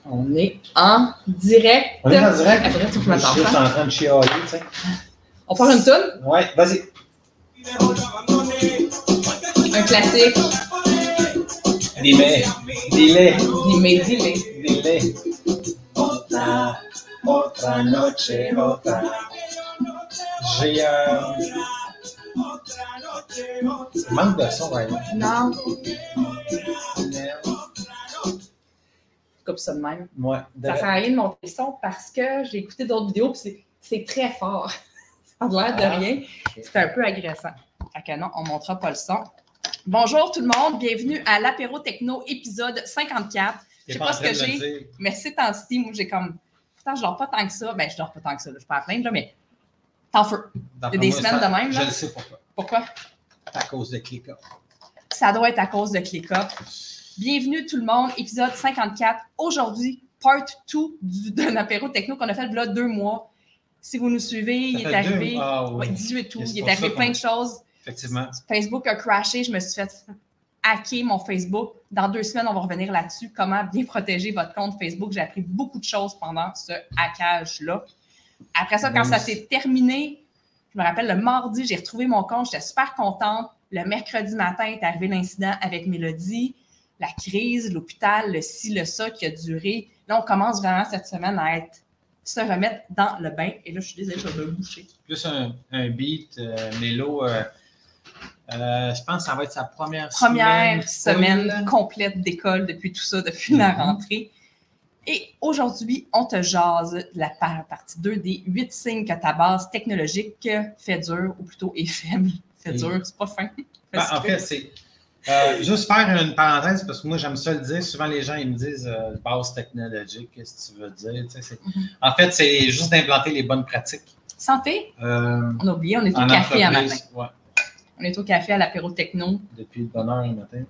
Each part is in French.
On est en direct. On est en direct. Après, tu peux Je suis juste en train de chialer, tu sais. On part une toune? Ouais, vas-y. Un classique. Delay. Otra noche, otra. J'ai manque de son, ouais. Non. Coupe ça de même. Ouais. Ça sert à rien de monter le son parce que j'ai écouté d'autres vidéos et c'est très fort. Ça a l'air de rien. C'est un peu agressant. Fait que non, on ne montrera pas le son. Bonjour tout le monde, bienvenue à l'Apéro Techno, épisode 54. Je sais pas ce que j'ai, mais ces temps-ci, moi j'ai comme... Pourtant, je dors pas tant que ça. Ben, je dors pas tant que ça, je suis pas à plaindre, là, mais t'en feu. Il y a des semaines de même. Là. Je le sais pourquoi. Pourquoi? À cause de ClickUp. Ça doit être à cause de ClickUp. Bienvenue tout le monde, épisode 54. Aujourd'hui, part 2 d'un apéro techno qu'on a fait là 2 mois. Si vous nous suivez, il est arrivé 18 août, il est arrivé plein de choses. Effectivement. Facebook a crashé, je me suis fait hacker mon Facebook. Dans 2 semaines, on va revenir là-dessus. Comment bien protéger votre compte Facebook. J'ai appris beaucoup de choses pendant ce hackage-là. Après ça, quand ça s'est terminé, je me rappelle le mardi, j'ai retrouvé mon compte, j'étais super contente. Le mercredi matin est arrivé l'incident avec Mélodie. La crise, l'hôpital, le ci, le ça qui a duré. Là, on commence vraiment cette semaine à se remettre dans le bain. Et là, je suis désolée, je vais me boucher. Plus un beat, Mélo, je pense que ça va être sa première semaine complète d'école depuis tout ça, depuis la rentrée. Et aujourd'hui, on te jase de la partie 2 des 8 signes que ta base technologique fait dur, ou plutôt est faible. Fait dur, c'est pas fin. En fait, c'est... juste faire une parenthèse, parce que moi, j'aime ça le dire. Souvent, les gens, ils me disent base technologique, qu'est-ce que tu veux dire? En fait, c'est juste d'implanter les bonnes pratiques. Santé? On a oublié, on est au café à matin. Ouais. On est au café à l'apéro techno. Depuis le bonne heure le matin.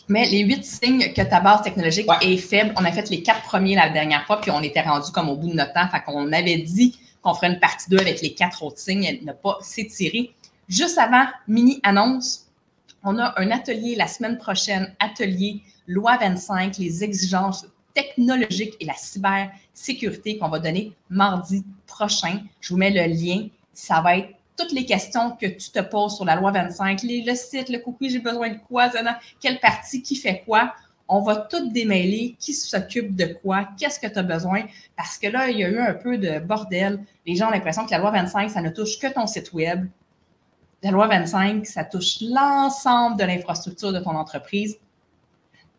Mais les 8 signes que ta base technologique est faible, on a fait les 4 premiers la dernière fois, puis on était rendu comme au bout de notre temps. Fait qu'on avait dit qu'on ferait une partie 2 avec les 4 autres signes. Elle n'a pas s'étiré. Juste avant, mini-annonce, on a un atelier la semaine prochaine, atelier Loi 25, les exigences technologiques et la cybersécurité qu'on va donner mardi prochain. Je vous mets le lien. Ça va être toutes les questions que tu te poses sur la Loi 25, le site, le cookie, j'ai besoin de quoi, quelle partie, qui fait quoi. On va tout démêler, qui s'occupe de quoi, qu'est-ce que tu as besoin, parce que là, il y a eu un peu de bordel. Les gens ont l'impression que la Loi 25, ça ne touche que ton site web. La loi 25, ça touche l'ensemble de l'infrastructure de ton entreprise.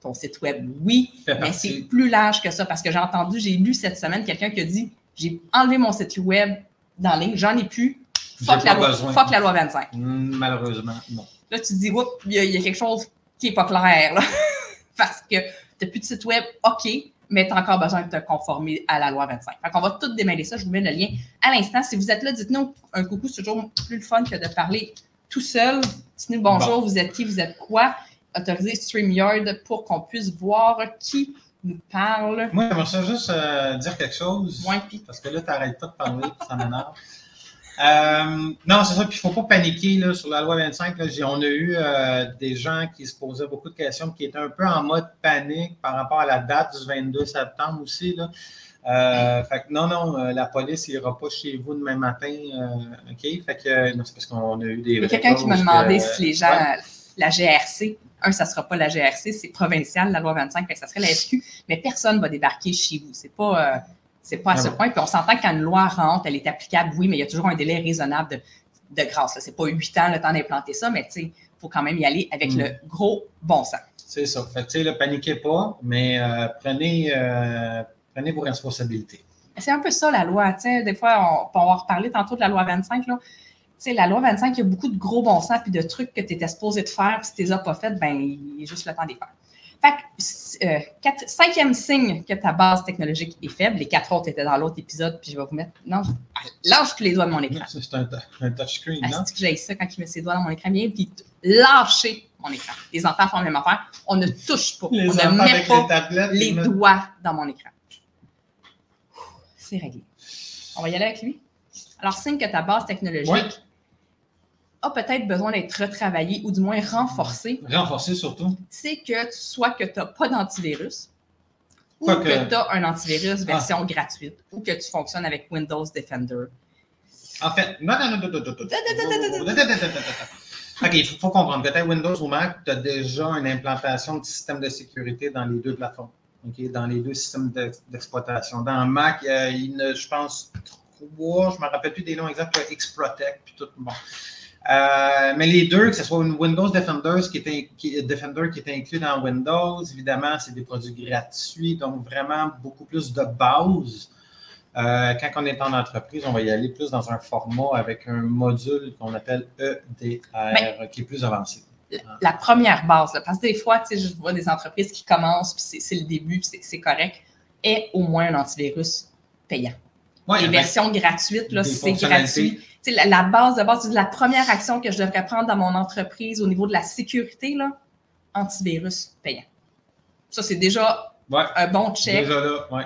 Ton site web, oui, mais c'est plus large que ça parce que j'ai lu cette semaine quelqu'un qui a dit « J'ai enlevé mon site web dans la ligne, j'en ai plus, fuck la loi 25 ». Malheureusement, non. Là, tu te dis « Oups, il y a quelque chose qui n'est pas clair là. » Parce que tu n'as plus de site web, OK, mais tu as encore besoin de te conformer à la loi 25. Fait qu'on va tout démêler ça. Je vous mets le lien à l'instant. Si vous êtes là, dites-nous un coucou. C'est toujours plus le fun que de parler tout seul. Dites-nous bonjour, vous êtes qui, vous êtes quoi. Autorisez StreamYard pour qu'on puisse voir qui nous parle. Moi, j'aimerais ça juste dire quelque chose. Ouais, parce que là, tu n'arrêtes pas de parler, ça m'énerve. Non, c'est ça, puis il ne faut pas paniquer là, sur la loi 25. Là, on a eu des gens qui se posaient beaucoup de questions, qui étaient un peu en mode panique par rapport à la date du 22 septembre aussi. Là. Fait que non, la police n'ira pas chez vous demain matin. OK? Fait que c'est parce qu'on a eu des. Il y a quelqu'un qui m'a demandé si les gens, la GRC, ça ne sera pas la GRC, c'est provincial, la loi 25, ça serait la SQ, mais personne ne va débarquer chez vous. C'est pas à ce point. Puis on s'entend que quand une loi rentre, elle est applicable, oui, mais il y a toujours un délai raisonnable de grâce. Ce n'est pas 8 ans le temps d'implanter ça, mais il faut quand même y aller avec le gros bon sens. C'est ça. Fait que, paniquez pas, mais prenez vos responsabilités. C'est un peu ça, la loi. Des fois, on va reparler tantôt de la loi 25. Là. La loi 25, il y a beaucoup de gros bon sens et de trucs que tu étais supposé de faire, puis si tu ne les as pas fait, ben il est juste le temps de les faire. Fait que, 5e signe que ta base technologique est faible. Les 4 autres étaient dans l'autre épisode, puis je vais vous mettre... Non, lâche les doigts de mon écran. C'est un touchscreen, non? C'est que j'ai ça quand il met ses doigts dans mon écran, bien, puis lâcher mon écran. Les enfants font la même affaire. On ne touche pas. On ne met pas les doigts dans mon écran. C'est réglé. On va y aller avec lui. Alors, signe que ta base technologique a peut-être besoin d'être retravaillée ou du moins renforcée. Renforcée surtout. C'est que soit que tu n'as pas d'antivirus, ou que tu as un antivirus version gratuite, ou que tu fonctionnes avec Windows Defender. En fait, non. OK, il faut comprendre que tu as Windows ou Mac, tu as déjà une implantation de système de sécurité dans les deux plateformes, okay? Dans les deux systèmes d'exploitation. Dans Mac, je pense, 3, je ne me rappelle plus des noms exacts, Xprotect, puis tout. Bon. Mais les deux, que ce soit Windows Defender qui est inclus dans Windows, évidemment, c'est des produits gratuits, donc vraiment beaucoup plus de base. Quand on est en entreprise, on va y aller plus dans un format avec un module qu'on appelle EDR, qui est plus avancé. La première base, là, parce que des fois, je vois des entreprises qui commencent, puis c'est le début, puis c'est correct, est au moins un antivirus payant. Ouais, les versions gratuites, là, c'est gratuit. La base de base, la première action que je devrais prendre dans mon entreprise au niveau de la sécurité, là, antivirus payant. Ça, c'est déjà un bon check. Déjà là, ouais.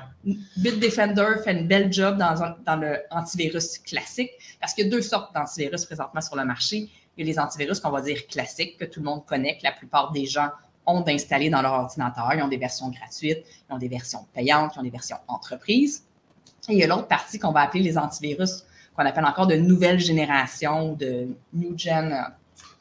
Bitdefender fait une belle job dans le antivirus classique parce qu'il y a deux sortes d'antivirus présentement sur le marché. Il y a les antivirus qu'on va dire classiques, que tout le monde connaît, que la plupart des gens ont installés dans leur ordinateur. Ils ont des versions gratuites, ils ont des versions payantes, ils ont des versions entreprises. Et il y a l'autre partie qu'on va appeler les antivirus, qu'on appelle encore de nouvelle génération, de new gen.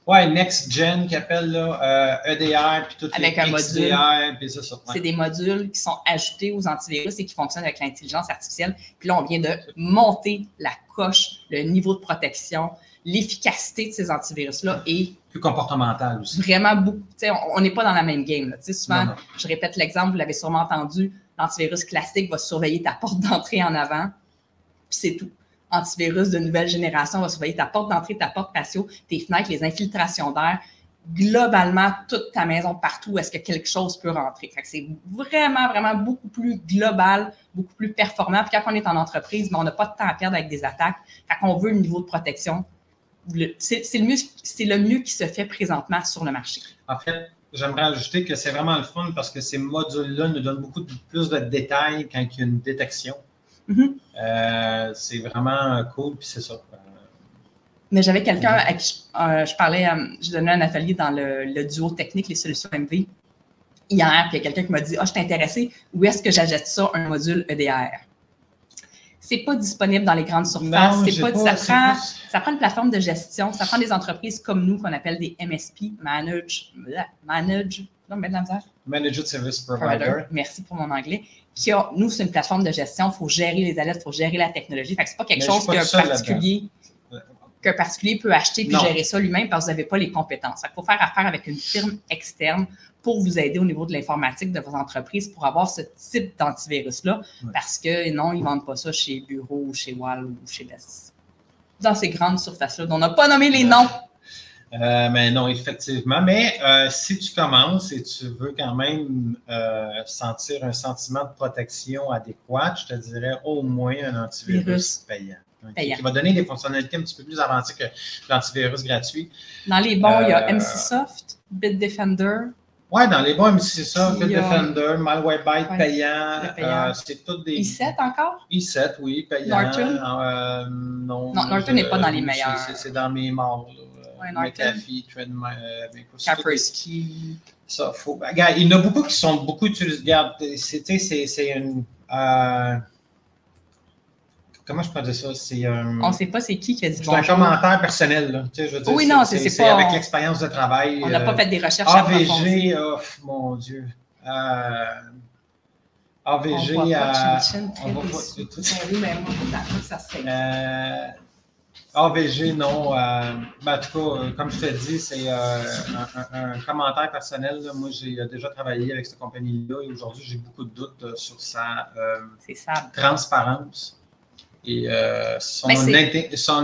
Ouais, next gen qui appelle là, EDR, puis tout avec un XDR, module. puis c'est ça. Ouais. C'est des modules qui sont ajoutés aux antivirus et qui fonctionnent avec l'intelligence artificielle. Puis là, on vient de monter la coche, le niveau de protection, l'efficacité de ces antivirus-là et plus comportemental aussi. Vraiment beaucoup. On n'est pas dans la même game. Là. Souvent, non. Je répète l'exemple, vous l'avez sûrement entendu, l'antivirus classique va surveiller ta porte d'entrée en avant, puis c'est tout. Antivirus de nouvelle génération va surveiller ta porte d'entrée, ta porte patio, tes fenêtres, les infiltrations d'air, globalement, toute ta maison, partout où est-ce que quelque chose peut rentrer. Fait que c'est vraiment, vraiment beaucoup plus global, beaucoup plus performant. Puis quand on est en entreprise, on n'a pas de temps à perdre avec des attaques. Fait qu'on veut le niveau de protection. C'est le mieux qui se fait présentement sur le marché. En fait, j'aimerais ajouter que c'est vraiment le fun parce que ces modules-là nous donnent beaucoup plus de détails quand il y a une détection. Mm-hmm. C'est vraiment cool, puis c'est ça. Mais j'avais quelqu'un à qui je parlais, je donnais un atelier dans le duo technique, les solutions MV, hier, puis il y a quelqu'un qui m'a dit « Ah, je suis intéressé, où est-ce que j'achète ça, un module EDR? » C'est pas disponible dans les grandes surfaces. Non, ça prend une plateforme de gestion, ça prend des entreprises comme nous qu'on appelle des MSP, Managed Service Provider. Merci pour mon anglais. Nous, c'est une plateforme de gestion, il faut gérer les alertes, il faut gérer la technologie. Fait que c'est pas quelque chose qu'un particulier peut acheter puis gérer ça lui-même parce que vous n'avez pas les compétences. Il faut faire affaire avec une firme externe pour vous aider au niveau de l'informatique de vos entreprises pour avoir ce type d'antivirus-là parce que non, ils ne vendent pas ça chez Bureau ou chez Wall ou chez Best. Dans ces grandes surfaces-là, dont on n'a pas nommé les noms. Mais non, effectivement. Mais si tu commences et tu veux quand même sentir un sentiment de protection adéquat, je te dirais au moins un antivirus payant. Qui va donner des fonctionnalités un petit peu plus avancées que l'antivirus gratuit. Dans les bons, il y a NCSoft, Bitdefender. Oui, dans les bons NCSoft, Bitdefender, Malwarebytes payant. C'est toutes des... i7 encore? i7, oui, payant. Norton? Non, Norton n'est pas dans les meilleurs. C'est dans mes morts. McAfee, Kaspersky. Ça, faut. Regarde, il y en a beaucoup qui sont beaucoup utilisés. Regarde, c'est une. Comment je peux dire ça? On ne sait pas c'est qui a dit bonjour. C'est un commentaire personnel. Là. Tu sais, je veux dire, oui, non, c'est pas. Avec l'expérience de travail. On n'a pas fait des recherches AVG, mon Dieu. AVG on à. On va pas. AVG, non. En tout cas, comme je te dis, c'est un commentaire personnel. Là. Moi, j'ai déjà travaillé avec cette compagnie-là et aujourd'hui, j'ai beaucoup de doutes sur sa transparence et son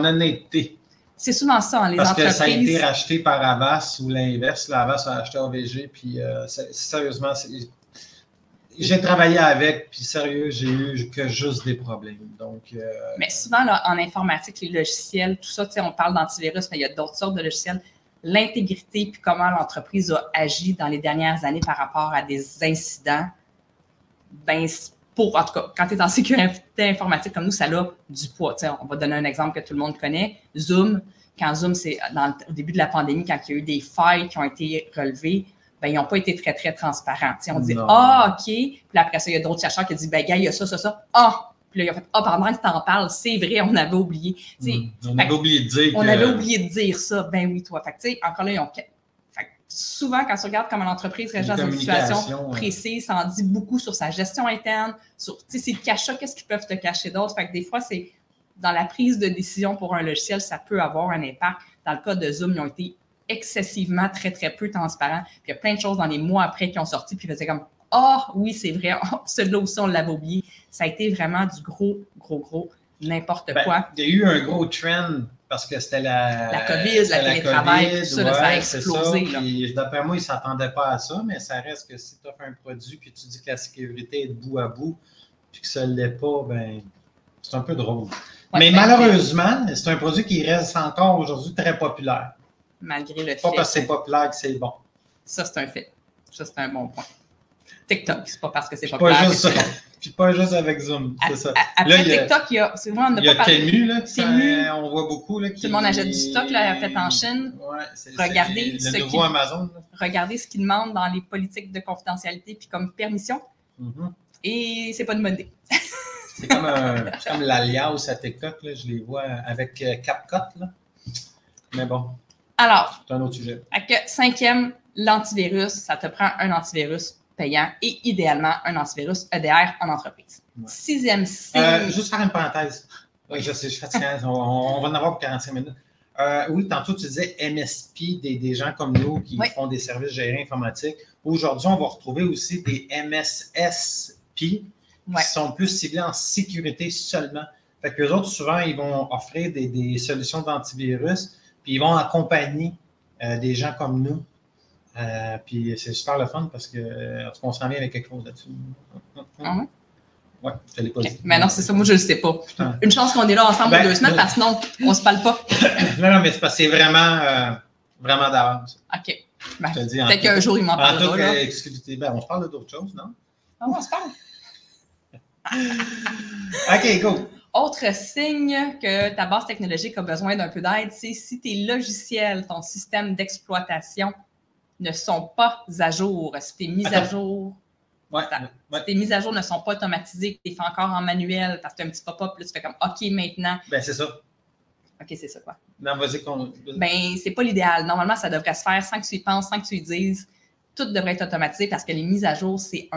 honnêteté. C'est souvent ça, les entreprises. Parce que ça a été racheté par Avast ou l'inverse. Avast a acheté AVG, puis sérieusement, j'ai travaillé avec, puis sérieux, j'ai eu que juste des problèmes. Donc, mais souvent, là, en informatique, les logiciels, tout ça, on parle d'antivirus, mais il y a d'autres sortes de logiciels. L'intégrité, puis comment l'entreprise a agi dans les dernières années par rapport à des incidents, ben, en tout cas, quand tu es en sécurité informatique comme nous, ça a du poids. On va donner un exemple que tout le monde connaît. Zoom, quand Zoom, c'est au début de la pandémie, quand il y a eu des failles qui ont été relevées, ben, ils n'ont pas été très, très transparents. T'sais, on dit « Ah, OK », puis après ça, il y a d'autres chercheurs qui disent « Ben, gars, il y a ça, ça, ça. Ah! » Puis là, ils ont fait « Ah, pendant que tu en parles, c'est vrai, on avait oublié. » On avait oublié de dire On avait oublié de dire ça. Ben oui, toi. Fait que, tu sais, encore là, ils ont... Souvent, quand tu regardes comment l'entreprise réagit dans une situation précise, ça en dit beaucoup sur sa gestion interne, sur, tu sais, s'ils te cachent ça, qu'est-ce qu'ils peuvent te cacher d'autre. Fait que des fois, c'est dans la prise de décision pour un logiciel, ça peut avoir un impact. Dans le cas de Zoom, ils ont été excessivement très, très peu transparents. Puis il y a plein de choses dans les mois après qui ont sorti, puis ils faisaient comme « Ah, oui, c'est vrai, oh, celui-là aussi, on l'avait oublié. » Ça a été vraiment du gros n'importe quoi. Il y a eu un gros trend parce que c'était la COVID, la télétravail, tout ça, ça a explosé. D'après moi, ils ne s'attendaient pas à ça, mais ça reste que si tu offres un produit puis tu dis que la sécurité est de bout à bout puis que ça ne l'est pas, ben c'est un peu drôle. Ouais, mais malheureusement, c'est un produit qui reste encore aujourd'hui très populaire. Malgré le fait. Pas parce que c'est populaire que c'est bon. Ça, c'est un fait. Ça, c'est un bon point. TikTok, c'est pas parce que c'est populaire. Pas juste puis pas juste avec Zoom, c'est ça. Après TikTok, il y a, c'est vrai, on n'a pas parlé. Temu, là, Temu, on voit beaucoup. Là, tout le monde achète du stock, là, fait en Chine. Ouais, regardez le nouveau Amazon. Là. Regardez ce qu'ils demandent dans les politiques de confidentialité puis comme permission. Et c'est pas une bonne idée. C'est comme l'alias à TikTok, là, je les vois avec CapCut, là. Mais bon, alors, c'est un autre sujet. Cinquième, l'antivirus. Ça te prend un antivirus payant et idéalement un antivirus EDR en entreprise. Ouais. Sixième signe. Juste faire une parenthèse. Oui, je sais, je suis fatigué. On va en avoir pour 45 minutes. Oui, tantôt tu disais MSP, des gens comme nous qui font des services gérés informatiques. Aujourd'hui, on va retrouver aussi des MSSP qui sont plus ciblés en sécurité seulement. Fait que les autres, souvent, ils vont offrir des solutions d'antivirus, puis ils vont accompagner des gens comme nous. Puis c'est super le fun parce qu'on s'en vient avec quelque chose là-dessus. Ah ouais? Oui, je te l'ai pas dit. Mais non, c'est ça, moi je le sais pas. Putain. Une chance qu'on est là ensemble 2 semaines parce que sinon, on se parle pas. non, mais c'est parce que c'est vraiment d'avance. OK. Ben, peut-être qu'un jour, il m'en parlera. En toute exclusivité. Ben, on se parle d'autres choses, non? Ah, on se parle. OK, go. Autre signe que ta base technologique a besoin d'un peu d'aide, c'est si tes logiciels, ton système d'exploitation ne sont pas à jour, si tes mises à jour, si tes mises à jour ne sont pas automatisées, que tu les fais encore en manuel parce que tu as un petit pop-up, là, tu fais comme OK maintenant. Ben, c'est ça. OK, c'est ça quoi. Non, vas-y. Ben, c'est pas l'idéal. Normalement, ça devrait se faire sans que tu y penses, sans que tu y dises. Tout devrait être automatisé parce que les mises à jour, c'est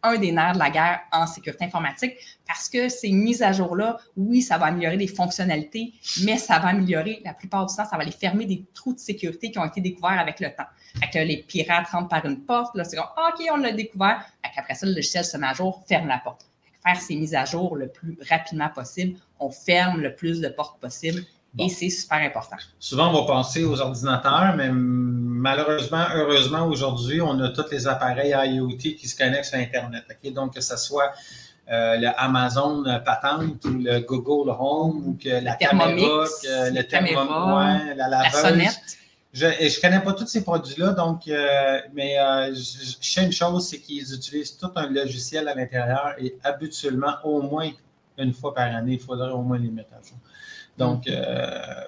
un des nerfs de la guerre en sécurité informatique parce que ces mises à jour-là, oui, ça va améliorer les fonctionnalités, mais ça va améliorer, la plupart du temps, ça va aller fermer des trous de sécurité qui ont été découverts avec le temps. Fait que les pirates rentrent par une porte, là, c'est comme OK, on l'a découvert. Fait qu'après ça, le logiciel se met à jour, ferme la porte. Faire ces mises à jour le plus rapidement possible, on ferme le plus de portes possible. Bon. Et c'est super important. Souvent, on va penser aux ordinateurs, mais malheureusement, heureusement, aujourd'hui, on a tous les appareils IoT qui se connectent sur Internet. Okay? Donc, que ce soit le Amazon patente ou le Google Home ou que la caméra, le thermomètre, la laveuse. La sonnette. Je ne connais pas tous ces produits-là, donc, mais je sais une chose, c'est qu'ils utilisent tout un logiciel à l'intérieur et habituellement, au moins une fois par année, il faudrait au moins les mettre à jour. Donc,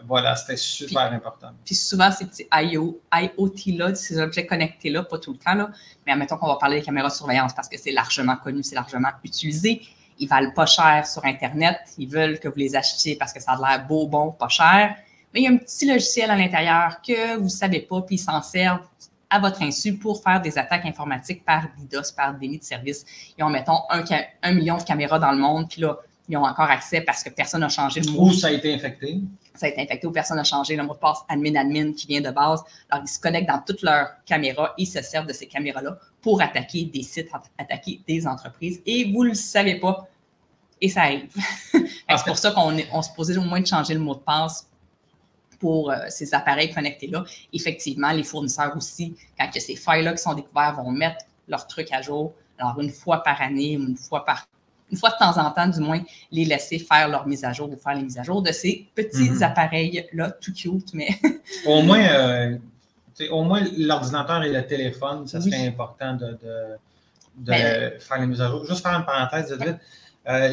voilà, c'était super important. Puis souvent, ces petits IoT-là, ces objets connectés-là, pas tout le temps, là, mais admettons qu'on va parler des caméras de surveillance parce que c'est largement connu, c'est largement utilisé. Ils valent pas cher sur Internet. Ils veulent que vous les achetiez parce que ça a l'air beau, bon, pas cher. Mais il y a un petit logiciel à l'intérieur que vous ne savez pas, puis ils s'en servent à votre insu pour faire des attaques informatiques par DDoS, par déni de service. Ils ont, mettons, 1 million de caméras dans le monde, puis là, ils ont encore accès parce que personne n'a changé le mot. Ou ça a été infecté. Ça a été infecté ou personne n'a changé le mot de passe admin qui vient de base. Alors, ils se connectent dans toutes leurs caméras et se servent de ces caméras-là pour attaquer des sites, attaquer des entreprises. Et vous ne le savez pas. Et ça arrive. C'est pour ça qu'on se posait au moins de changer le mot de passe pour ces appareils connectés-là. Effectivement, les fournisseurs aussi, quand il y a ces failles-là qui sont découvertes, vont mettre leurs trucs à jour. Alors, une fois par année, une fois de temps en temps, du moins, les laisser faire leur mise à jour ou faire les mises à jour de ces petits appareils-là, tout cute, mais... Au moins, l'ordinateur et le téléphone, ça serait important de faire les mises à jour. Juste faire une parenthèse de vite.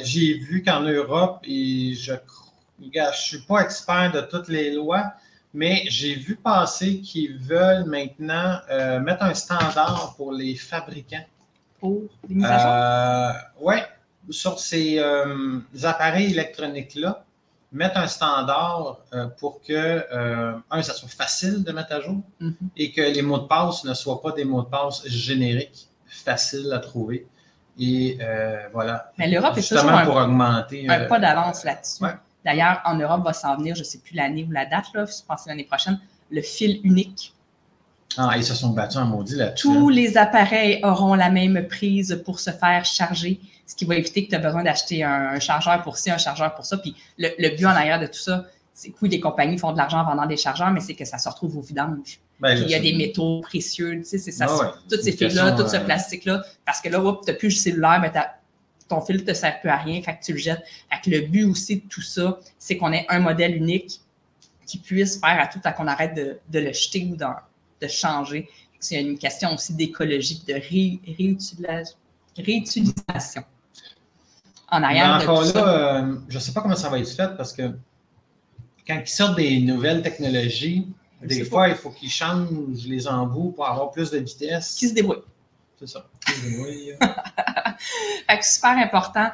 J'ai vu qu'en Europe, et je ne suis pas expert de toutes les lois, Mais j'ai vu passer qu'ils veulent maintenant mettre un standard pour les fabricants. Pour les mises à jour? Oui, sur ces appareils électroniques-là, mettre un standard pour que, ça soit facile de mettre à jour et que les mots de passe ne soient pas des mots de passe génériques, faciles à trouver. Et voilà. Mais l'Europe est justement toujours pour augmenter. Un pas d'avance là-dessus. Ouais. D'ailleurs, en Europe, va s'en venir, je ne sais plus l'année ou la date, là, je pense l'année prochaine, le fil unique. Ah, ils se sont battus en maudit là-dessus. Tous les appareils auront la même prise pour se faire charger, ce qui va éviter que tu aies besoin d'acheter un chargeur pour ci, un chargeur pour ça. Puis le but en arrière de tout ça, c'est que oui, des compagnies font de l'argent en vendant des chargeurs, mais c'est que ça se retrouve au vidange. Il y a des métaux précieux, tu sais, c'est ça, toutes ces fils-là, tout ce plastique-là. Parce que là, tu n'as plus le cellulaire, mais ton fil ne te sert plus à rien, fait que tu le jettes. Fait que le but aussi de tout ça, c'est qu'on ait un modèle unique qui puisse faire à tout à qu'on arrête de le jeter ou de changer. C'est une question aussi d'écologie, de réutilisation. En arrière mais encore de tout là, je ne sais pas comment ça va être fait parce que quand ils sortent des nouvelles technologies, des fois, il faut qu'ils changent les embouts pour avoir plus de vitesse. Qui se débrouille. C'est ça. Qui se débrouille. Fait que super important.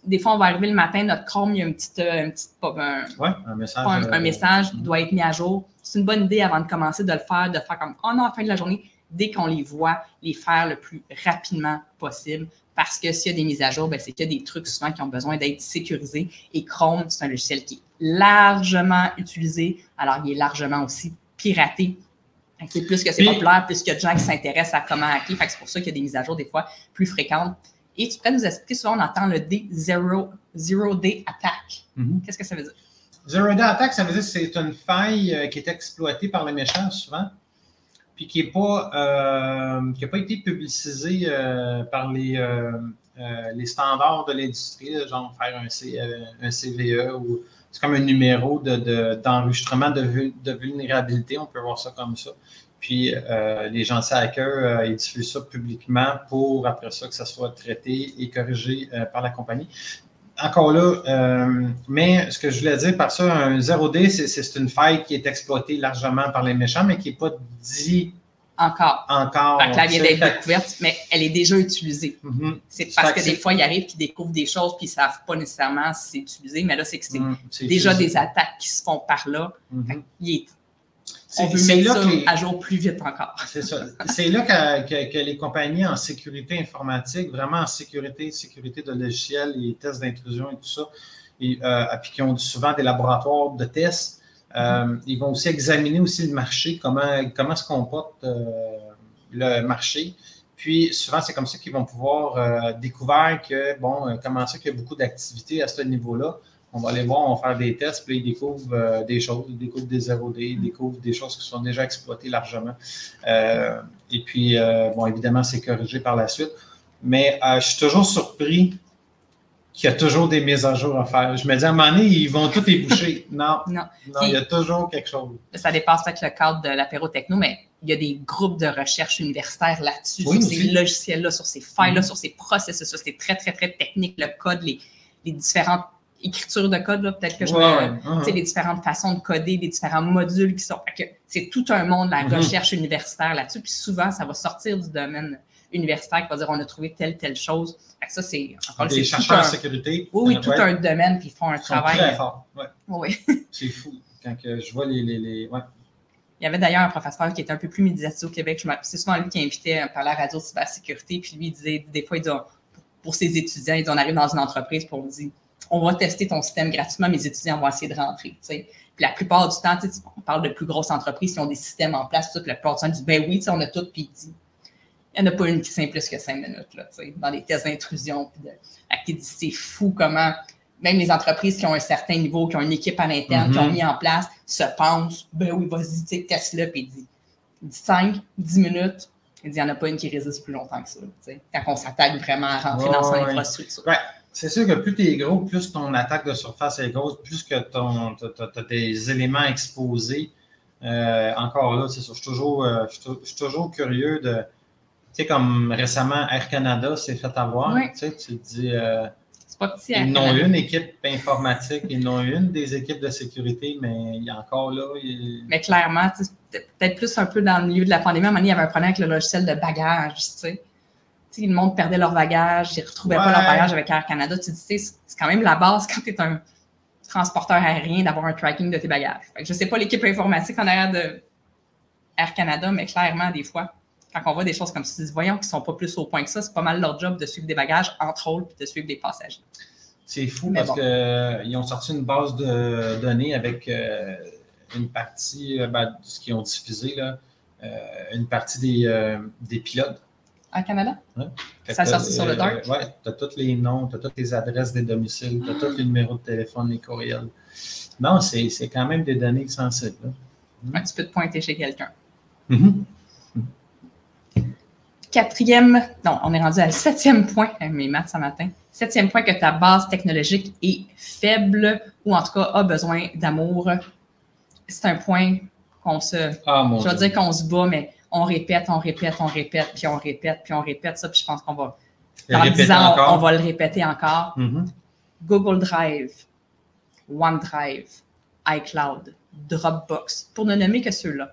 Des fois, on va arriver le matin, notre Chrome, il y a un message doit être mis à jour. C'est une bonne idée avant de commencer de le faire, de faire comme à la fin de la journée, dès qu'on les voit, les faire le plus rapidement possible. Parce que s'il y a des mises à jour, c'est qu'il y a des trucs souvent qui ont besoin d'être sécurisés. Et Chrome, c'est un logiciel qui est largement utilisé, alors il est largement aussi piraté. C'est plus que c'est populaire, plus qu'il y a de gens qui s'intéressent à comment hacker. Fait que c'est pour ça qu'il y a des mises à jour des fois plus fréquentes. Et tu peux nous expliquer, souvent on entend le Zero Day Attack. Qu'est-ce que ça veut dire? Zero Day Attack, ça veut dire que c'est une faille qui est exploitée par les méchants souvent, puis qui n'a pas été publicisée par les standards de l'industrie, genre faire un CVE ou c'est comme un numéro d'enregistrement de vulnérabilité, on peut voir ça comme ça. Puis les gens hackers, ils diffusent ça publiquement pour après ça que ça soit traité et corrigé par la compagnie. Encore là, mais ce que je voulais dire par ça, un 0D, c'est une faille qui est exploitée largement par les méchants, mais qui n'est pas dit encore. Fait que là, elle vient d'être découverte, mais elle est déjà utilisée. C'est parce que des fois, ils arrivent, qu'ils découvrent des choses, puis ils ne savent pas nécessairement si c'est utilisé, mais là, c'est que c'est déjà des attaques qui se font par là. On veut mettre ça à jour plus vite encore. C'est ça. C'est là que les compagnies en sécurité informatique, vraiment en sécurité de logiciels, les tests d'intrusion et tout ça, puis qui ont souvent des laboratoires de tests, ils vont aussi examiner aussi le marché, comment se comporte le marché. Puis souvent, c'est comme ça qu'ils vont pouvoir découvrir que, comment ça qu'il y a beaucoup d'activités à ce niveau-là. On va aller voir, on va faire des tests, puis ils découvrent des choses, ils découvrent des 0D, ils découvrent des choses qui sont déjà exploitées largement. Et puis, évidemment, c'est corrigé par la suite. Mais je suis toujours surpris qu'il y a toujours des mises à jour à faire. Je me dis, à un moment donné, ils vont tout éboucher. Non, il y a toujours quelque chose. Ça dépasse peut-être le cadre de l'apéro techno, mais il y a des groupes de recherche universitaires là-dessus, sur ces logiciels-là, sur ces failles-là, sur ces processus. C'est très, très, très technique, le code, les différentes écritures de code, là, peut-être que les différentes façons de coder, les différents modules qui sont. C'est tout un monde, la recherche universitaire là-dessus. Puis souvent, ça va sortir du domaine universitaire qui va dire on a trouvé telle chose. Ça, c'est encore des chercheurs en sécurité. Oui, tout un domaine, puis ils font un travail. Très fort. Oui. C'est fou. Quand je vois les Il y avait d'ailleurs un professeur qui était un peu plus médiatisé au Québec. C'est souvent lui qui invitait par la radio de cybersécurité. Puis lui, il disait, des fois, il dit, pour ses étudiants, il dit, on arrive dans une entreprise pour on dit on va tester ton système gratuitement, mes étudiants vont essayer de rentrer. Puis la plupart du temps, on parle de plus grosses entreprises qui ont des systèmes en place. Puis la plupart du temps, ils disent oui, on a tout. Puis il dit il n'y en a pas une qui tient plus que 5 minutes là, dans les tests d'intrusion. Puis c'est fou comment même les entreprises qui ont un certain niveau, qui ont une équipe à l'interne, qui ont mis en place, se pensent oui, vas-y, teste-le. Puis il dit 5, 10 minutes. Il dit il n'y en a pas une qui résiste plus longtemps que ça. Quand on s'attaque vraiment à rentrer dans son infrastructure. Ouais. C'est sûr que plus tu es gros, plus ton attaque de surface est grosse, plus que tu as des éléments exposés. Encore là, c'est sûr, je suis toujours curieux de. Tu sais, comme récemment, Air Canada s'est fait avoir. Tu te dis. C'est pas petit. Ils n'ont une équipe informatique, ils n'ont une des équipes de sécurité, mais il y a encore là. Mais clairement, peut-être plus un peu dans le milieu de la pandémie, à un moment donné, il y avait un problème avec le logiciel de bagages, tu sais. Le monde perdait leur bagage, ils ne retrouvaient pas leur bagage avec Air Canada. Tu dis, c'est quand même la base quand tu es un transporteur aérien d'avoir un tracking de tes bagages. Fait que je ne sais pas l'équipe informatique en arrière de Air Canada, mais clairement, des fois, quand on voit des choses comme ça, voyons qu'ils ne sont pas plus au point que ça, c'est pas mal leur job de suivre des bagages, entre autres, puis de suivre des passagers. C'est fou parce qu'ils ont sorti une base de données avec une partie de ce qu'ils ont diffusé, là, une partie des pilotes. En Canada? Ouais. Ça a sorti sur le Dark? Oui, tu as tous les noms, tu as toutes les adresses des domiciles, tu as tous les numéros de téléphone, les courriels. Non, c'est quand même des données sensibles. Ouais, tu peux te pointer chez quelqu'un. Mm-hmm. Quatrième, non, on est rendu à 7e point, mes maths ce matin. 7e point, que ta base technologique est faible ou en tout cas a besoin d'amour. C'est un point qu'on se... je veux dire qu'on se bat, mais on répète, puis on répète ça, puis je pense qu'on va... Dans 10 ans, on va le répéter encore. Mm-hmm. Google Drive, OneDrive, iCloud, Dropbox, pour ne nommer que ceux-là,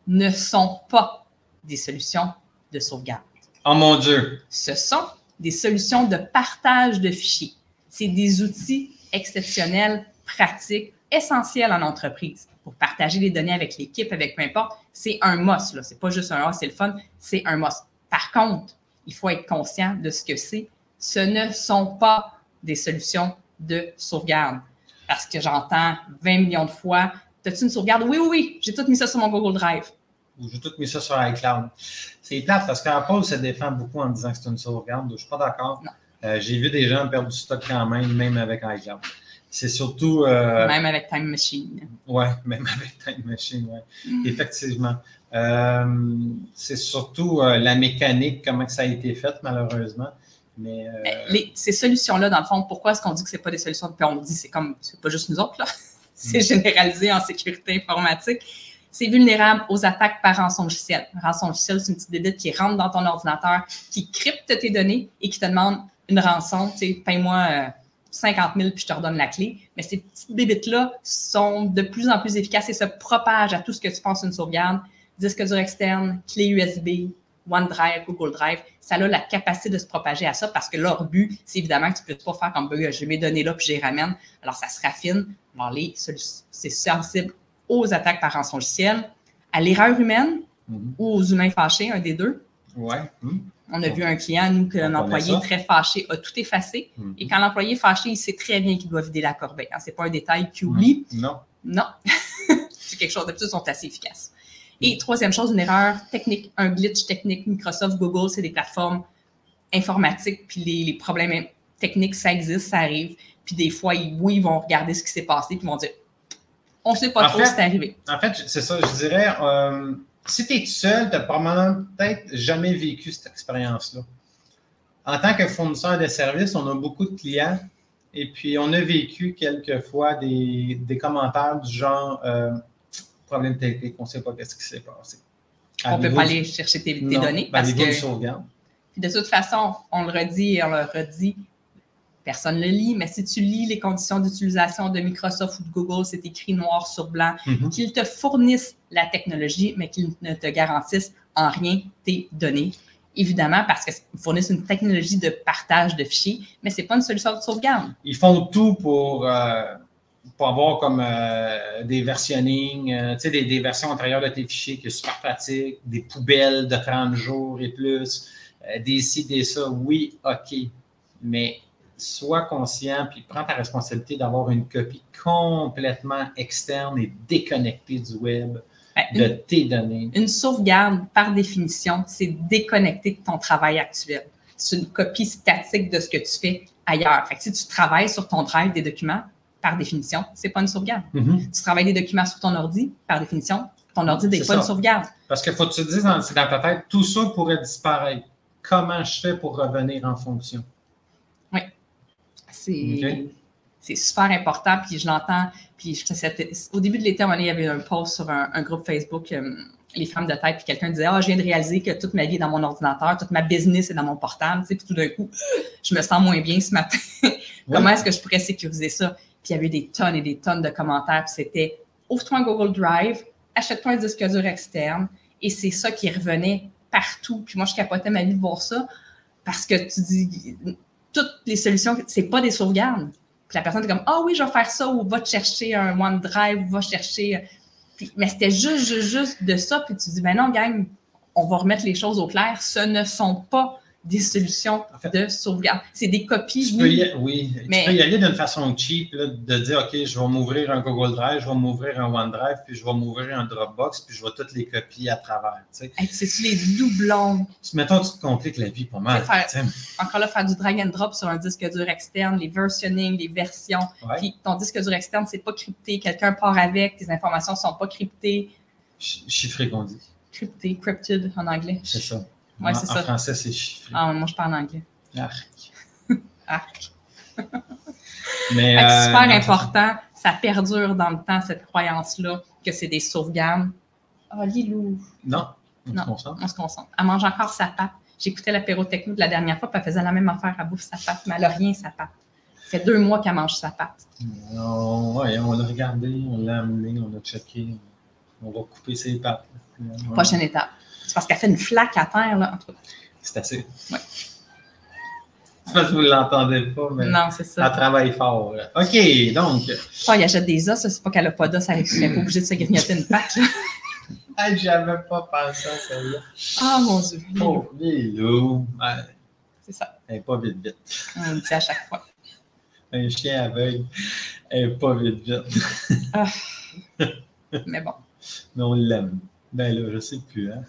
ne sont pas des solutions de sauvegarde. Oh mon Dieu! Ce sont des solutions de partage de fichiers. C'est des outils exceptionnels, pratiques, essentiels en entreprise pour partager les données avec l'équipe, avec peu importe. C'est un must, là. C'est pas juste un « ah, c'est le fun », c'est un must. Par contre, il faut être conscient de ce que c'est. Ce ne sont pas des solutions de sauvegarde. Parce que j'entends 20 millions de fois, « T'as-tu une sauvegarde? » Oui, j'ai tout mis ça sur mon Google Drive. Ou j'ai tout mis ça sur iCloud. C'est plate parce qu'Apple se défend beaucoup en disant que c'est une sauvegarde. Je ne suis pas d'accord. J'ai vu des gens perdre du stock quand même avec iCloud. C'est surtout... même avec Time Machine. Oui, même avec Time Machine, oui. Effectivement. C'est surtout la mécanique, comment que ça a été fait, malheureusement. Mais ces solutions-là, dans le fond, pourquoi est-ce qu'on dit que ce n'est pas des solutions? Puis on dit, c'est pas juste nous autres, là. C'est généralisé en sécurité informatique. C'est vulnérable aux attaques par rançon logiciel. Rançon logiciel, c'est une petite bébête qui rentre dans ton ordinateur, qui crypte tes données et qui te demande une rançon. Tu sais, paye-moi 50 000 puis je te redonne la clé. Mais ces petites bébites-là sont de plus en plus efficaces et se propagent à tout ce que tu penses une sauvegarde. Disque dur externe, clé USB, OneDrive, Google Drive, ça a la capacité de se propager à ça parce que leur but, c'est évidemment que tu ne peux pas faire comme j'ai mes données là puis je les ramène. Alors, ça se raffine. Alors, c'est sensible aux attaques par rançon logiciel, à l'erreur humaine ou aux humains fâchés, un des deux. Ouais. On a vu un client, nous, qu'un employé très fâché a tout effacé. Et quand l'employé est fâché, il sait très bien qu'il doit vider la corbeille. Ce n'est pas un détail qu'il oublie. Non. C'est quelque chose de plus, ils sont assez efficaces. Et troisième chose, une erreur technique, un glitch technique. Microsoft, Google, c'est des plateformes informatiques, puis les problèmes techniques, ça existe, ça arrive. Puis des fois, ils vont regarder ce qui s'est passé, puis ils vont dire on ne sait pas trop ce qui est arrivé. En fait, c'est ça, je dirais, si tu es tout seul, tu n'as probablement peut-être jamais vécu cette expérience-là. En tant que fournisseur de services, on a beaucoup de clients et puis on a vécu quelquefois des commentaires du genre problème technique, on ne sait pas ce qui s'est passé. On ne peut pas aller chercher tes données parce que sauvegarde. De toute façon, on le redit et on le redit, personne ne le lit, mais si tu lis les conditions d'utilisation de Microsoft ou de Google, c'est écrit noir sur blanc, qu'ils te fournissent la technologie, mais qu'ils ne te garantissent en rien tes données. Évidemment, parce qu'ils fournissent une technologie de partage de fichiers, mais ce n'est pas une solution de sauvegarde. Ils font tout pour avoir comme des versionnings, des versions antérieures de tes fichiers qui sont super pratiques, des poubelles de 30 jours et plus, des ci, des ça, oui, OK, mais sois conscient puis prends ta responsabilité d'avoir une copie complètement externe et déconnectée du web de tes données. Une sauvegarde, par définition, c'est déconnecté de ton travail actuel. C'est une copie statique de ce que tu fais ailleurs. Fait que si tu travailles sur ton drive des documents, par définition, c'est pas une sauvegarde. Tu travailles des documents sur ton ordi, par définition, ton ordi n'est pas une sauvegarde. Parce qu'il faut que tu te dises dans ta tête, tout ça pourrait disparaître. Comment je fais pour revenir en fonction? Oui. C'est super important, puis je l'entends. Puis au début de l'été, il y avait un post sur un groupe Facebook les femmes de tête, puis quelqu'un disait « Ah, je viens de réaliser que toute ma vie est dans mon ordinateur, toute ma business est dans mon portable. » Tu sais, puis tout d'un coup, je me sens moins bien ce matin. Comment est-ce que je pourrais sécuriser ça? Puis il y avait des tonnes et des tonnes de commentaires, puis c'était « Ouvre-toi un Google Drive, achète-toi un disque dur externe. » Et c'est ça qui revenait partout. Puis moi, je capotais ma vie de voir ça parce que tu dis, toutes les solutions, c'est pas des sauvegardes. Puis la personne est comme, ah oui, je vais faire ça, ou va te chercher un OneDrive, ou va chercher. Puis, mais c'était juste de ça. Puis tu dis, ben non, gang, on va remettre les choses au clair. Ce ne sont pas des solutions de sauvegarde. C'est des copies. Tu peux y aller d'une façon cheap, là, de dire, OK, je vais m'ouvrir un Google Drive, je vais m'ouvrir un OneDrive, puis je vais m'ouvrir un Dropbox, puis je vais toutes les copies à travers. C'est les doublons. Mettons, tu te compliques la vie pas mal. Encore là, faire du drag and drop sur un disque dur externe, les versionning, les versions. Ouais. Puis ton disque dur externe, c'est pas crypté. Quelqu'un part avec, tes informations sont pas cryptées. Chiffré qu'on dit. Crypted en anglais. C'est ça. Ouais, en c'est ça. français, c'est chiffré. Ah, moi, je parle anglais. Arc. Arc. Mais, c'est super important. Ça perdure dans le temps, cette croyance-là, que c'est des sauvegardes. Oh, Lilou. Non, on se concentre. Elle mange encore sa pâte. J'écoutais l'apéro techno de la dernière fois, puis elle faisait la même affaire. Elle bouffe sa pâte, mais elle n'a rien, sa pâte. Ça fait 2 mois qu'elle mange sa pâte. Ouais, on l'a regardé, on l'a amené, on l'a checké. On va couper ses pattes. Prochaine étape. C'est parce qu'elle fait une flaque à terre, là, en tout cas. C'est assez. Oui. C'est parce que vous ne l'entendez pas, mais non, c'est ça. Elle travaille fort. OK, donc. Oh, il achète des os, c'est pas qu'elle n'a pas d'os, elle n'est pas obligée de se grignoter une patte, là. Hey, j'avais pas pensé à celle-là. Ah, mon Dieu. Oh, Lilou. C'est ça. Elle n'est pas vite. On le dit à chaque fois. Un chien aveugle, elle n'est pas vite. Ah. Mais bon. Mais on l'aime. Ben là, je sais plus, hein.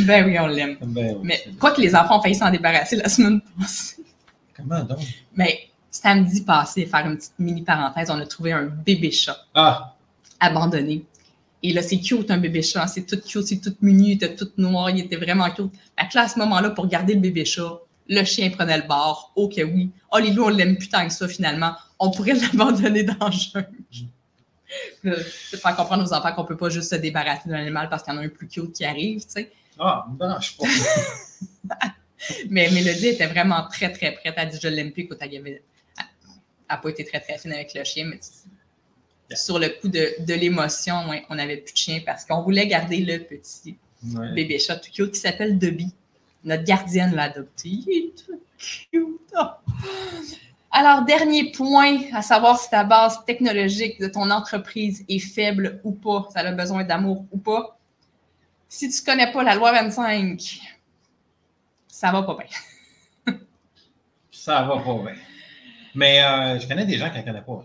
Ben oui, on l'aime. Ben oui, mais quoi que les enfants ont failli s'en débarrasser la semaine passée. Comment donc? Mais samedi passé, faire une petite mini parenthèse, on a trouvé un bébé chat abandonné. Et là, c'est cute, un bébé chat. C'est tout cute, c'est tout menu, il était tout noir, il était vraiment cute. Fait que là, à ce moment-là, pour garder le bébé chat, le chien prenait le bord. Oh que oui. Oh, Lilou, on l'aime plus tant que ça, finalement. On pourrait l'abandonner dans le jungle. C'est faire comprendre aux enfants qu'on ne peut pas juste se débarrasser d'un animal parce qu'il y en a un plus cute qui arrive, tu sais. Ah, ben je sais pas. Mais Mélodie était vraiment très, très prête. Elle a dit, je l'aime plus. Écoute, elle n'a pas été très, très fine avec le chien, mais sur le coup de l'émotion, ouais, on n'avait plus de chien parce qu'on voulait garder le petit bébé chat tout cute qui s'appelle Dobby. Notre gardienne l'a adopté. Il est tout cute. Oh. Alors, dernier point, à savoir si ta base technologique de ton entreprise est faible ou pas, ça a besoin d'amour ou pas. Si tu ne connais pas la loi 25, ça va pas bien. Ça va pas bien. Mais je connais des gens qui ne la connaissent pas.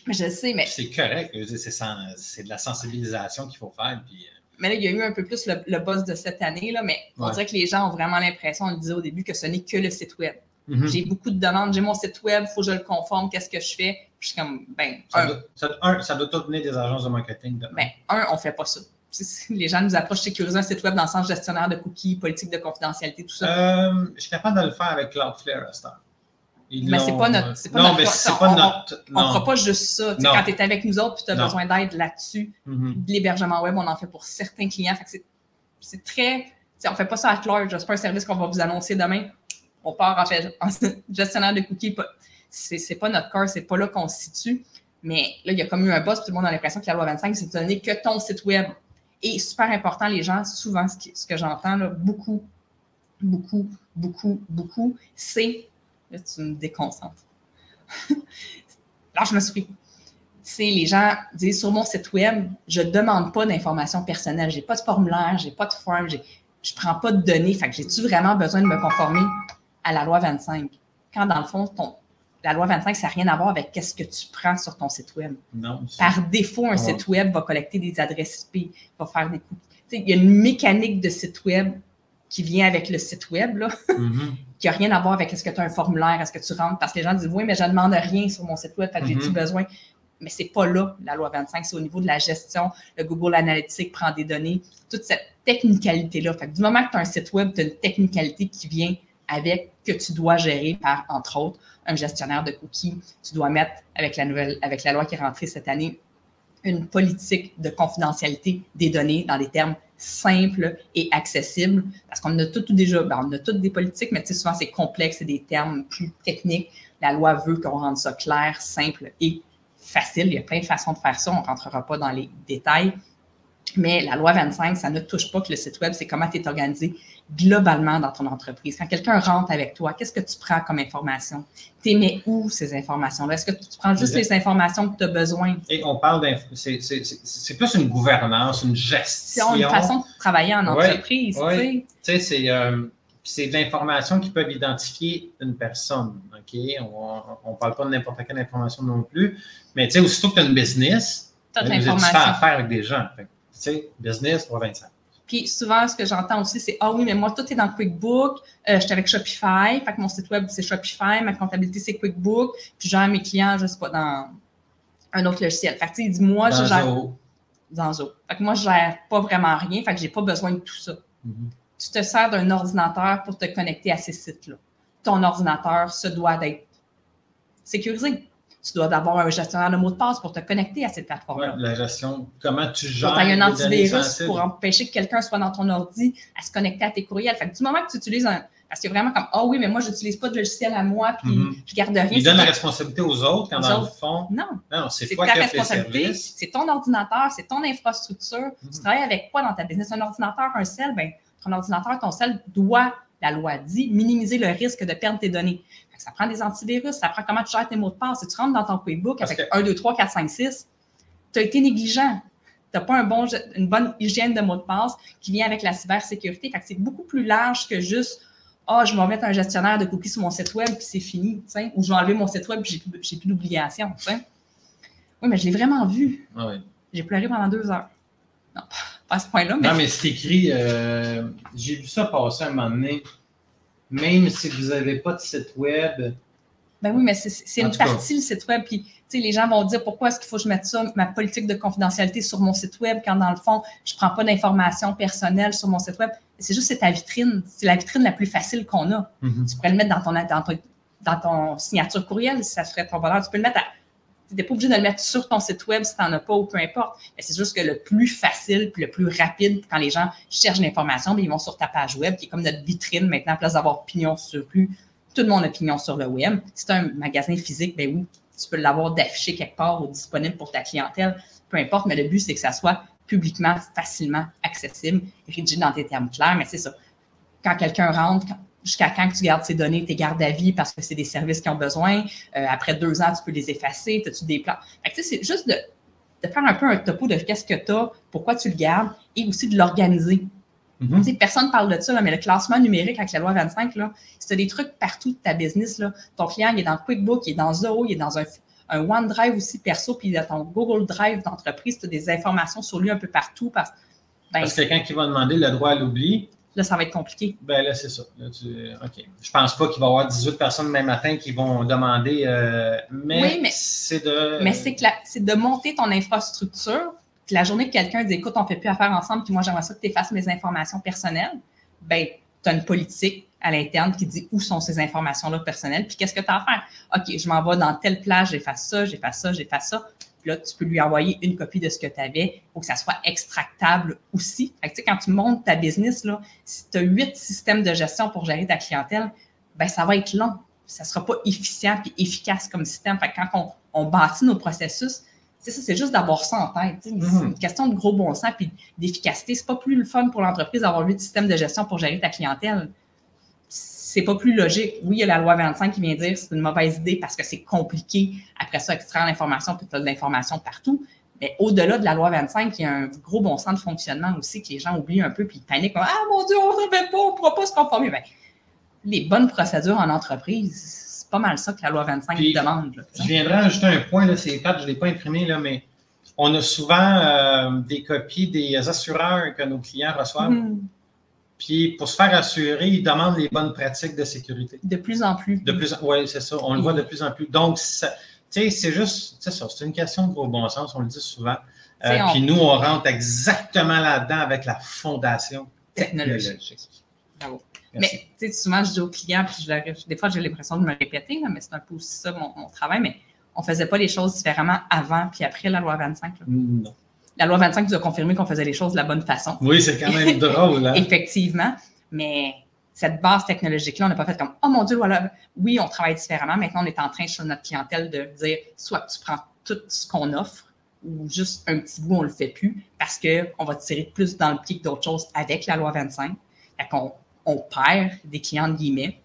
Je sais, mais... C'est correct. C'est de la sensibilisation qu'il faut faire. Puis, mais là, il y a eu un peu plus le buzz de cette année, là, mais on dirait que les gens ont vraiment l'impression, on le disait au début, que ce n'est que le site web. Mm-hmm. J'ai beaucoup de demandes, j'ai mon site web, il faut que je le conforme, qu'est-ce que je fais? Puis je suis comme, ça doit tout venir des agences de marketing. On ne fait pas ça. Les gens nous approchent sécuriser un site web dans le sens gestionnaire de cookies, politique de confidentialité, tout ça. Je suis capable de le faire avec Cloudflare à ce temps. Mais c'est pas notre. On ne fera pas juste ça. Quand tu es avec nous autres et tu as besoin d'aide là-dessus, de l'hébergement web, on en fait pour certains clients. Fait que c'est très. On ne fait pas ça à large. C'est pas un service qu'on va vous annoncer demain. On part en gestionnaire de cookies. C'est pas notre cœur, c'est pas là qu'on se situe. Mais là, il y a comme eu un buzz, tout le monde a l'impression que la loi 25, c'est de donner que ton site web. Et super important, les gens, souvent, ce que j'entends, là, beaucoup, c'est. Là, tu me déconcentres. Alors, je me suis. Les gens disent sur mon site web, je ne demande pas d'informations personnelles. Je n'ai pas de formulaire, je n'ai pas de forme, je ne prends pas de données. Fait que j'ai-tu vraiment besoin de me conformer à la loi 25? Quand, dans le fond, la loi 25, ça n'a rien à voir avec qu'est-ce que tu prends sur ton site web. Non. Par défaut, un site web va collecter des adresses IP, va faire des coups. Il y a une mécanique de site web qui vient avec le site web, là, qui n'a rien à voir avec est-ce que tu as un formulaire, est-ce que tu rentres, parce que les gens disent, oui, mais je ne demande rien sur mon site web, fait que j'ai-tu besoin? Mais ce n'est pas là, la loi 25, c'est au niveau de la gestion, le Google Analytics prend des données, toute cette technicalité-là. Fait que du moment que tu as un site web, tu as une technicalité qui vient avec, que tu dois gérer par, entre autres, un gestionnaire de cookies. Tu dois mettre, avec la loi qui est rentrée cette année, une politique de confidentialité des données dans des termes simples et accessibles, parce qu'on a tout déjà, on a toutes des politiques, mais souvent c'est complexe, c'est des termes plus techniques. La loi veut qu'on rende ça clair, simple et facile. Il y a plein de façons de faire ça, on ne rentrera pas dans les détails. Mais la loi 25, ça ne touche pas que le site web, c'est comment tu es organisé globalement dans ton entreprise. Quand quelqu'un rentre avec toi, qu'est-ce que tu prends comme information? Tu mets où ces informations-là? Est-ce que tu prends juste les informations que tu as besoin? Et on parle c'est plus une gouvernance, une gestion. C'est une façon de travailler en entreprise. Oui. Tu sais, c'est de l'information qui peuvent identifier une personne. OK? On ne parle pas de n'importe quelle information non plus. Mais tu sais, aussitôt que tu as une business, tu fais affaire avec des gens. Tu sais, business, 325. Puis souvent, ce que j'entends aussi, c'est « Ah oui, mais moi, tout est dans QuickBook, je suis avec Shopify, fait que mon site web, c'est Shopify, ma comptabilité, c'est QuickBook, puis je gère mes clients, je ne sais pas, dans un autre logiciel. » Fait que il dit « Moi, je gère… » Dans Zoho. Fait que moi, je ne gère pas vraiment rien, fait que je n'ai pas besoin de tout ça. Tu te sers d'un ordinateur pour te connecter à ces sites-là. Ton ordinateur se doit d'être sécurisé. Tu dois avoir un gestionnaire de mots de passe pour te connecter à cette plateforme-là. Ouais, la gestion, comment tu gères. Tu as un antivirus pour empêcher que quelqu'un soit dans ton ordi à se connecter à tes courriels. Fait que du moment que tu utilises un. Parce qu'il y a vraiment comme ah oui, mais moi, je n'utilise pas de logiciel à moi, puis je garde rien. Il donne la responsabilité aux autres quand dans le fond. Non, c'est toi qui as fait service. C'est ton ordinateur, c'est ton infrastructure. Tu travailles avec quoi dans ta business? Un ordinateur, un cell, bien, ton ordinateur, ton cell doit, la loi dit, minimiser le risque de perdre tes données. Ça prend des antivirus, ça prend comment tu gères tes mots de passe. Si tu rentres dans ton QuickBook avec 1, 2, 3, 4, 5, 6, tu as été négligent. Tu n'as pas une bonne hygiène de mots de passe qui vient avec la cybersécurité. Fait que c'est beaucoup plus large que juste « Ah, je vais mettre un gestionnaire de cookies sur mon site web, puis c'est fini. » Ou « Je vais enlever mon site web, puis j'ai plus d'obligation. » Oui, mais je l'ai vraiment vu. Ah oui. J'ai pleuré pendant 2 heures. Non, pas à ce point-là. Mais... Non, mais c'est écrit, j'ai vu ça passer à un moment donné. Même si vous n'avez pas de site web. Ben oui, mais c'est une partie, le site web. Puis, tu sais, les gens vont dire pourquoi est-ce qu'il faut que je mette ça, ma politique de confidentialité sur mon site web, quand dans le fond, je ne prends pas d'informations personnelles sur mon site web. C'est juste, c'est ta vitrine. C'est la vitrine la plus facile qu'on a. Tu pourrais le mettre dans ton signature courriel si ça ferait ton bonheur. Tu peux le mettre tu n'es pas obligé de le mettre sur ton site web si tu n'en as pas ou peu importe. Mais c'est juste que le plus facile puis le plus rapide, quand les gens cherchent l'information, ils vont sur ta page web, qui est comme notre vitrine maintenant, à place d'avoir pignon sur rue. Tout le monde a pignon sur le web. Si tu as un magasin physique, ben oui, tu peux l'avoir d'affiché quelque part ou disponible pour ta clientèle, peu importe, mais le but, c'est que ça soit publiquement, facilement accessible, rédigé dans des termes clairs. Mais c'est ça. Quand quelqu'un rentre, jusqu'à quand que tu gardes ces données, tes gardes à vie parce que c'est des services qui ont besoin. Après 2 ans, tu peux les effacer. As-tu des plans? C'est juste de faire un peu un topo de qu'est-ce que tu as, pourquoi tu le gardes et aussi de l'organiser. Personne ne parle de ça, là, mais le classement numérique avec la loi 25, là, si tu as des trucs partout de ta business, là, ton client il est dans QuickBook, il est dans Zoho, il est dans un OneDrive aussi perso, puis dans ton Google Drive d'entreprise, tu as des informations sur lui un peu partout. Parce que quelqu'un qui va demander le droit à l'oubli, là, ça va être compliqué. Ben là, c'est ça. Là, OK. Je pense pas qu'il va y avoir 18 personnes demain matin qui vont demander, mais c'est de... Mais c'est de monter ton infrastructure. Puis la journée que quelqu'un dit « Écoute, on ne fait plus affaire ensemble, puis moi, j'aimerais ça que tu effaces mes informations personnelles. » Ben, tu as une politique à l'interne qui dit où sont ces informations-là personnelles, puis qu'est-ce que tu as à faire. OK, je m'en vais dans telle plage, j'efface ça, j'efface ça, j'efface ça. Puis là, tu peux lui envoyer une copie de ce que tu avais pour que ça soit extractable aussi. Fait que, quand tu montes ta business, là, si tu as 8 systèmes de gestion pour gérer ta clientèle, ben ça va être long. Ça ne sera pas efficient et efficace comme système. Fait que quand on bâtit nos processus, c'est juste d'avoir ça en tête. C'est une question de gros bon sens et d'efficacité. C'est pas plus le fun pour l'entreprise d'avoir 8 systèmes de gestion pour gérer ta clientèle. C'est pas plus logique. Oui, il y a la loi 25 qui vient dire que c'est une mauvaise idée parce que c'est compliqué après ça, extraire l'information puis tu as de l'information partout. Mais au-delà de la loi 25, il y a un gros bon sens de fonctionnement aussi que les gens oublient un peu puis ils paniquent. Ah mon Dieu, on ne savait pas, on ne pourra pas se conformer. Bien, les bonnes procédures en entreprise, c'est pas mal ça que la loi 25 demande. Là, je viendrai ajouter un point, là, c'est pas, je ne l'ai pas imprimé, là, mais on a souvent des copies des assureurs que nos clients reçoivent. Puis, pour se faire assurer, ils demandent les bonnes pratiques de sécurité. De plus en plus. Oui, c'est ça. On le voit de plus en plus. Donc, c'est juste, c'est ça, c'est une question de gros bon sens, on le dit souvent. Puis nous, on rentre exactement là-dedans avec la fondation technologique. Bravo. Merci. Mais souvent, je dis aux clients, puis des fois, j'ai l'impression de me répéter, là, mais c'est un peu aussi ça mon travail, mais on ne faisait pas les choses différemment avant puis après la loi 25. Là. Non. La loi 25 nous a confirmé qu'on faisait les choses de la bonne façon. Oui, c'est quand même drôle. Hein? Effectivement, mais cette base technologique-là, on n'a pas fait comme « Oh mon Dieu, voilà, oui, on travaille différemment. Maintenant, on est en train, sur notre clientèle, de dire soit que tu prends tout ce qu'on offre ou juste un petit bout, on ne le fait plus parce qu'on va tirer plus dans le pied que d'autres choses avec la loi 25. » Fait qu'on perd des clients de guillemets.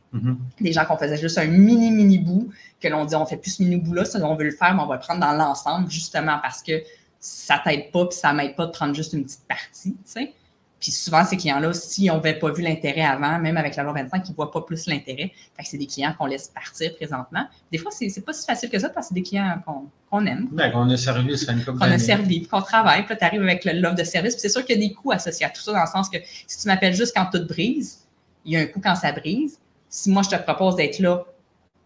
Des gens qu'on faisait juste un mini bout, que l'on dit on fait plus ce mini bout-là, ça on veut le faire, mais on va le prendre dans l'ensemble, justement parce que ça t'aide pas, puis ça m'aide pas de prendre juste une petite partie, tu sais. Puis souvent, ces clients-là, si on n'avait pas vu l'intérêt avant, même avec la loi 25, ils ne voient pas plus l'intérêt. Fait que c'est des clients qu'on laisse partir présentement. Des fois, c'est pas si facile que ça parce que c'est des clients qu'on aime. Ben, qu'on a servi, ça une couple d'années. Qu'on a servi, puis qu'on travaille, puis là, tu arrives avec l'offre de service. Puis c'est sûr qu'il y a des coûts associés à tout ça, dans le sens que si tu m'appelles juste quand tout brise, il y a un coût quand ça brise. Si moi, je te propose d'être là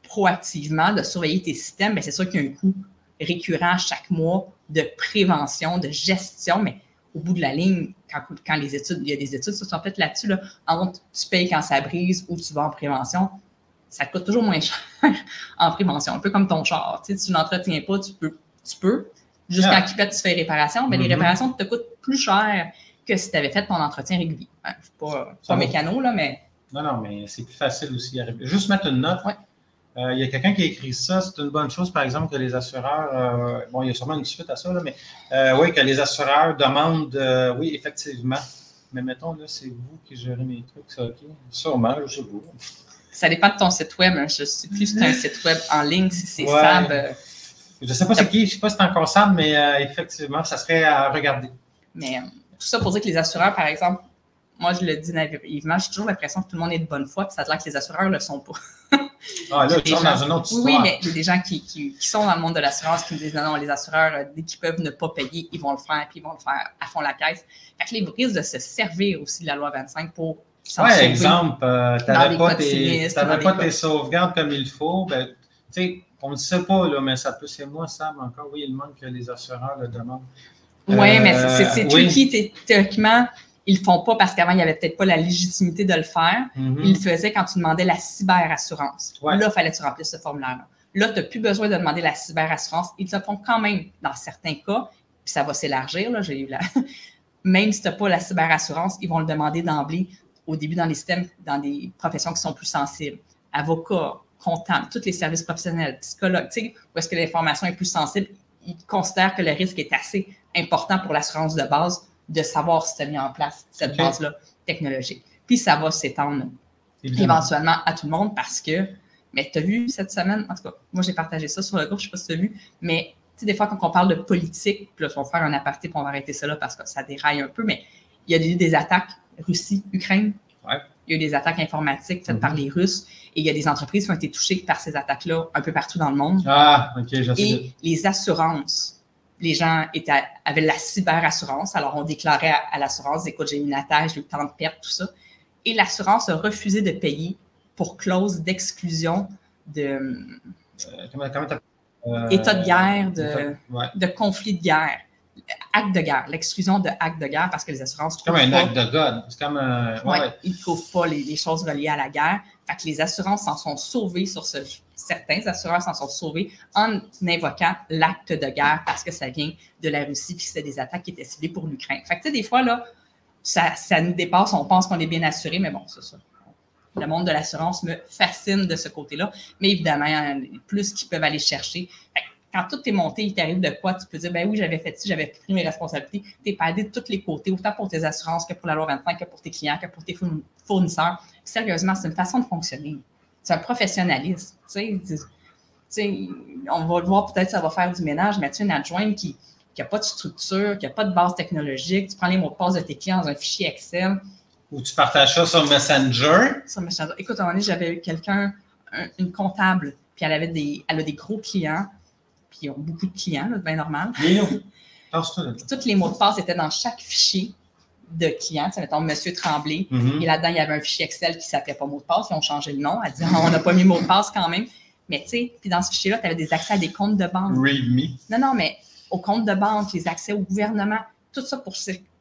proactivement, de surveiller tes systèmes, bien, c'est sûr qu'il y a un coût récurrent chaque mois de prévention, de gestion, mais au bout de la ligne, quand les études, il y a des études qui sont faites là-dessus, là, entre tu payes quand ça brise ou tu vas en prévention, ça te coûte toujours moins cher en prévention, un peu comme ton char. Tu sais, tu n'entretiens pas, tu peux jusqu'à qu'il pète, tu fais réparation, mais les réparations te coûtent plus cher que si tu avais fait ton entretien régulier. Hein, je ne suis pas mécano, là, mais... Non, mais c'est plus facile aussi. Juste mettre une note. Ouais. Il y a quelqu'un qui a écrit ça. C'est une bonne chose, par exemple, que les assureurs, bon, il y a sûrement une suite à ça, là, mais oui, que les assureurs demandent, oui, effectivement. Mais mettons, là, c'est vous qui gérez mes trucs, ça, OK? Sûrement, je sais pas. Ça dépend de ton site web. Hein. Je ne sais plus si c'est un site web en ligne, si c'est SAB. Je ne sais pas c'est qui, je ne sais pas si c'est encore SAB, mais effectivement, ça serait à regarder. Mais tout ça pour dire que les assureurs, par exemple, moi, je le dis naïvement, j'ai toujours l'impression que tout le monde est de bonne foi, puis ça a l'air que les assureurs ne le sont pas. Ah, là, tu es dans une autre histoire. Oui, mais il y a des gens qui sont dans le monde de l'assurance qui me disent non, les assureurs, dès qu'ils peuvent ne pas payer, ils vont le faire, puis ils vont le faire à fond la caisse. Fait que les risques de se servir aussi de la loi 25 pour s'en sauver. Exemple, tu n'avais pas tes sauvegardes comme il faut, ben, tu sais, on ne sait pas, là, mais ça peut, c'est moi, Sam, encore, oui, il manque que les assureurs le demandent. Oui, mais c'est tricky, théoriquement. Ils ne le font pas parce qu'avant, il n'y avait peut-être pas la légitimité de le faire. Ils le faisaient quand tu demandais la cyberassurance. Ouais. Là, il fallait que tu remplisses ce formulaire-là. Là, tu n'as plus besoin de demander la cyberassurance. Ils te le font quand même dans certains cas, puis ça va s'élargir. Là, même si tu n'as pas la cyberassurance, ils vont le demander d'emblée au début dans les systèmes, dans des professions qui sont plus sensibles. Avocats, comptables, tous les services professionnels, psychologues, tu sais, où est-ce que l'information est plus sensible, ils considèrent que le risque est assez important pour l'assurance de base de savoir si tu as mis en place cette base-là technologique. Puis ça va s'étendre éventuellement à tout le monde parce que, mais tu as vu cette semaine, en tout cas, moi j'ai partagé ça sur le groupe, je ne sais pas si tu as vu, mais tu sais, des fois quand on parle de politique, puis là, on va faire un aparté puis on va arrêter ça là parce que ça déraille un peu, mais il y a eu des attaques Russie, Ukraine. Ouais. Il y a eu des attaques informatiques faites par les Russes et il y a des entreprises qui ont été touchées par ces attaques-là un peu partout dans le monde. Ah, OK, je sais. Et les assurances. Les gens avaient la cyberassurance, alors on déclarait à l'assurance, écoute, j'ai eu une attaque, j'ai eu tant de pertes, tout ça. Et l'assurance a refusé de payer pour clause d'exclusion de état de guerre, de conflit de guerre, acte de guerre, l'exclusion de acte de guerre parce que les assurances c'est comme un acte de God. C'est comme ils ne trouvent pas les choses reliées à la guerre. Fait que les assurances s'en sont sauvées certains assureurs s'en sont sauvés en invoquant l'acte de guerre parce que ça vient de la Russie puis c'était des attaques qui étaient ciblées pour l'Ukraine. Fait que tu sais, des fois, là, ça nous dépasse, on pense qu'on est bien assuré, mais bon, c'est ça. Le monde de l'assurance me fascine de ce côté-là. Mais évidemment, plus qu'ils peuvent aller chercher. Fait que quand tout est monté, il t'arrive de quoi, tu peux dire, ben oui, j'avais fait ci, j'avais pris mes responsabilités. Tu es padé de tous les côtés, autant pour tes assurances que pour la loi 25, que pour tes clients, que pour tes fournisseurs. Sérieusement, c'est une façon de fonctionner. C'est un professionnalisme. Tu sais, on va le voir, peut-être ça va faire du ménage, mais tu sais, une adjointe qui n'a pas de structure, qui n'a pas de base technologique, tu prends les mots de passe de tes clients dans un fichier Excel. Ou tu partages ça sur Messenger. Écoute, à un moment donné, j'avais eu quelqu'un, une comptable, puis elle a des gros clients, puis ils ont beaucoup de clients, c'est bien normal. Oui, tous les mots de passe étaient dans chaque fichier de clients. Tu sais, mettons, Monsieur Tremblay. Et là-dedans, il y avait un fichier Excel qui ne s'appelait pas mot de passe. Ils ont changé le nom. Elle dit, on n'a pas mis mot de passe quand même. Mais tu sais, puis dans ce fichier-là, tu avais des accès à des comptes de banque. README. Non, mais aux comptes de banque, les accès au gouvernement, tout ça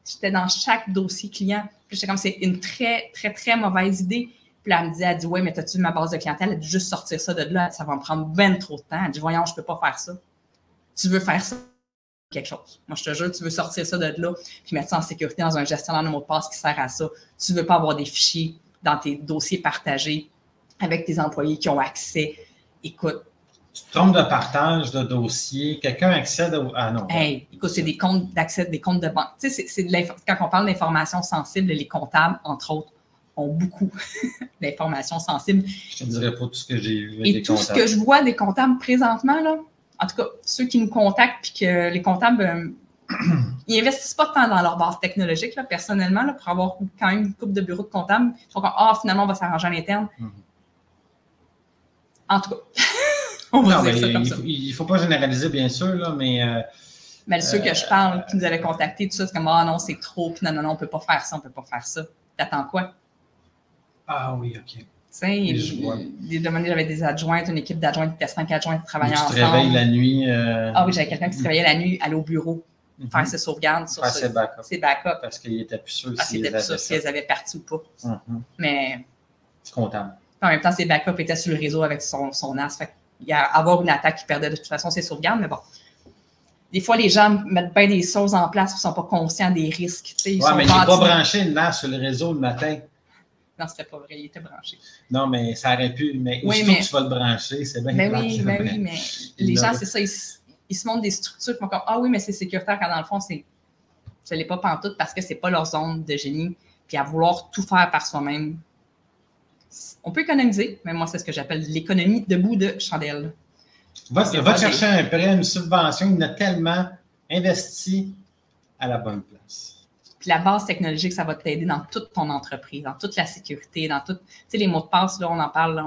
c'était dans chaque dossier client. Puis j'étais comme, c'est une très, très, très mauvaise idée Puis là, elle me dit, ouais, mais t'as-tu ma base de clientèle? Elle dit, juste sortir ça de là, ça va me prendre ben trop de temps. Elle dit, voyons, je peux pas faire ça. Tu veux faire ça? Quelque chose. Moi, je te jure, tu veux sortir ça de là, puis mettre ça en sécurité dans un gestionnaire de mots de passe qui sert à ça. Tu veux pas avoir des fichiers dans tes dossiers partagés avec tes employés qui ont accès. Écoute. Tu te trompes de partage de dossier, quelqu'un accède au... Ah non. Hey, écoute, c'est des comptes d'accès, des comptes de banque. Tu sais, quand on parle d'informations sensibles, les comptables, entre autres, ont beaucoup d'informations sensibles. Je ne te dirais pas tout ce que j'ai vu avec et des tout comptables. Ce que je vois des comptables présentement, là, en tout cas, ceux qui nous contactent, puis que les comptables, ils n'investissent pas tant dans leur base technologique, là, personnellement, là, pour avoir quand même une couple de bureaux de comptables. Ils sont comme, finalement, on va s'arranger à l'interne. En tout cas, on va dire ça comme ça. Il ne faut pas généraliser, bien sûr, là, mais... mais ceux que je parle, qui nous avaient contactés, tout ça, c'est comme, non, c'est trop, puis non, on ne peut pas faire ça, on ne peut pas faire ça. T'attends quoi? Ah oui, OK. Tu sais, j'avais des adjointes, une équipe d'adjointes, des 5 adjointes qui travaillaient ensemble. Tu te réveilles la nuit. Ah oui, j'avais quelqu'un qui se réveillait la nuit, aller au bureau, faire ses sauvegardes sur ses backups. Parce qu'il était plus sûr si elles avaient parti ou pas. Mais. C'est comptable. En même temps, ses backups étaient sur le réseau avec son NAS. Fait qu'il y a avoir une attaque qui perdait de toute façon ses sauvegardes, mais bon. Des fois, les gens mettent bien des choses en place et ne sont pas conscients des risques. Oui, mais il n'est pas branché le NAS sur le réseau le matin. Non, c'était pas vrai, il était branché. Non, mais ça aurait pu. Mais oui, que tu vas le brancher, c'est bien oui, mais les gens, c'est ça, ils se montrent des structures qui font comme oui, mais c'est sécuritaire, quand dans le fond, ce n'est pas pantoute parce que c'est pas leur zone de génie. Puis à vouloir tout faire par soi-même, on peut économiser, mais moi, c'est ce que j'appelle l'économie de bout de chandelle. Va chercher un prêt, une subvention, il a tellement investi à la bonne place. Puis la base technologique, ça va t'aider dans toute ton entreprise, dans toute la sécurité, dans tout. Tu sais, les mots de passe, là, on en parle,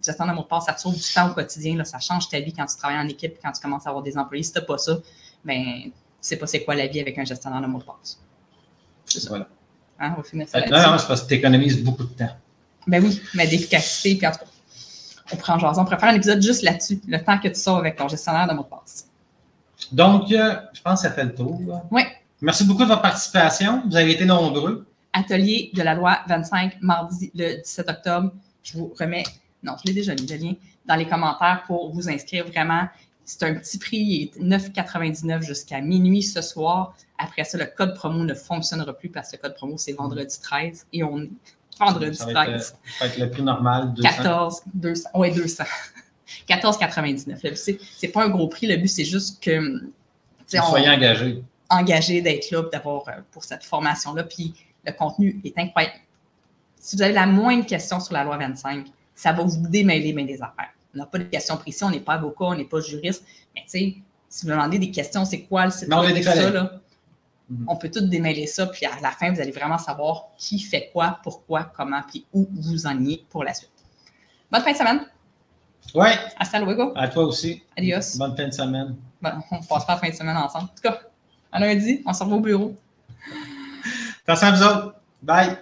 gestion de mots de passe, ça te sauve du temps au quotidien, là, ça change ta vie quand tu travailles en équipe, quand tu commences à avoir des employés. Si tu n'as pas ça, ben, tu ne sais pas c'est quoi la vie avec un gestionnaire de mots de passe. C'est ça. Voilà. Hein, on va finir ça là-dessus. Non, c'est parce que tu économises beaucoup de temps. Ben oui, mais d'efficacité, puis en tout cas, on prend jason. On pourrait faire un épisode juste là-dessus, le temps que tu sauves avec ton gestionnaire de mots de passe. Donc, je pense que ça fait le tour. Oui. Merci beaucoup de votre participation. Vous avez été nombreux. Atelier de la loi 25, mardi le 17 octobre. Je vous remets, non, je l'ai déjà mis, le lien dans les commentaires pour vous inscrire. Vraiment, c'est un petit prix, il est 9,99 jusqu'à minuit ce soir. Après ça, le code promo ne fonctionnera plus parce que le code promo, c'est vendredi 13 et on est vendredi 13. Ça va être le prix normal, 200. Oui, 200. 14,99. C'est pas un gros prix. Le but, c'est juste que... Soyez engagés. D'être là, d'avoir pour cette formation-là. Puis le contenu est incroyable. Si vous avez la moindre question sur la loi 25, ça va vous démêler bien des affaires. On n'a pas de questions précises, on n'est pas avocat, on n'est pas juriste. Mais tu sais, si vous demandez des questions, c'est quoi le site web, tout ça, là, on peut tout démêler ça. Puis à la fin, vous allez vraiment savoir qui fait quoi, pourquoi, comment, puis où vous en êtes pour la suite. Bonne fin de semaine. Oui. Hasta luego. À toi aussi. Adios. Bonne fin de semaine. Bon, on passe pas la fin de semaine ensemble. En tout cas, à lundi, on se revoit au bureau. Attention à vous autres. Bye.